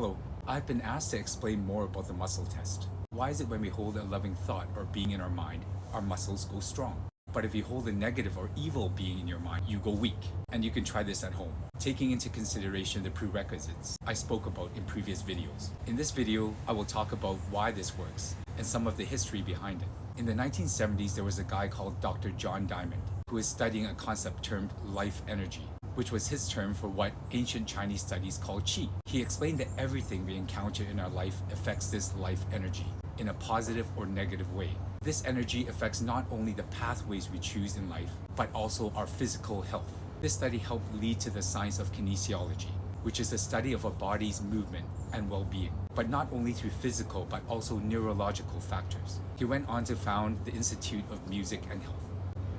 Hello, I've been asked to explain more about the muscle test. Why is it when we hold a loving thought or being in our mind, our muscles go strong? But if you hold a negative or evil being in your mind, you go weak. And you can try this at home, taking into consideration the prerequisites I spoke about in previous videos. In this video, I will talk about why this works and some of the history behind it. In the 1970s, there was a guy called Dr. John Diamond who was studying a concept termed life energy, which was his term for what ancient Chinese studies call qi. He explained that everything we encounter in our life affects this life energy in a positive or negative way. This energy affects not only the pathways we choose in life, but also our physical health. This study helped lead to the science of kinesiology, which is the study of a body's movement and well-being, but not only through physical but also neurological factors. He went on to found the Institute of Music and Health.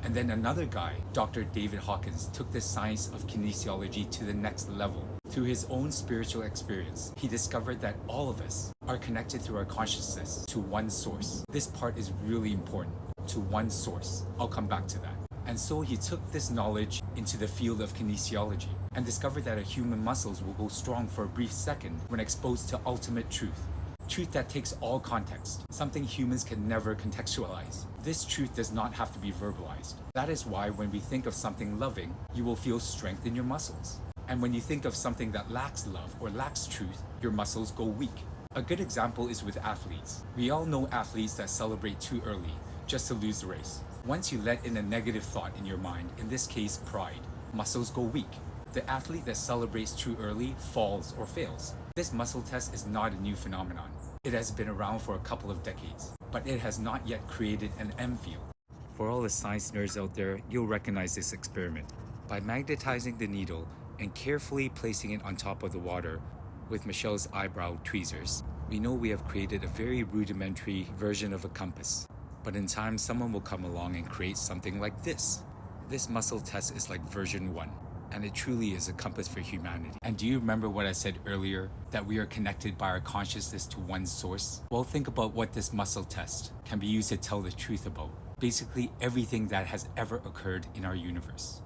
And then another guy, Dr. David Hawkins, took the science of kinesiology to the next level. Through his own spiritual experience, he discovered that all of us are connected through our consciousness to one source. This part is really important, to one source. I'll come back to that. And so he took this knowledge into the field of kinesiology and discovered that our human muscles will go strong for a brief second when exposed to ultimate truth. Truth that takes all context, something humans can never contextualize. This truth does not have to be verbalized. That is why when we think of something loving, you will feel strength in your muscles. And when you think of something that lacks love or lacks truth, your muscles go weak. A good example is with athletes. We all know athletes that celebrate too early just to lose the race. Once you let in a negative thought in your mind, in this case pride, muscles go weak. The athlete that celebrates too early falls or fails. This muscle test is not a new phenomenon. It has been around for a couple of decades, but it has not yet created an M field. For all the science nerds out there, you'll recognize this experiment. By magnetizing the needle and carefully placing it on top of the water with Michelle's eyebrow tweezers, we know we have created a very rudimentary version of a compass. But in time, someone will come along and create something like this. This muscle test is like version 1. And it truly is a compass for humanity. And do you remember what I said earlier, that we are connected by our consciousness to one source? Well, think about what this muscle test can be used to tell the truth about. Basically everything that has ever occurred in our universe.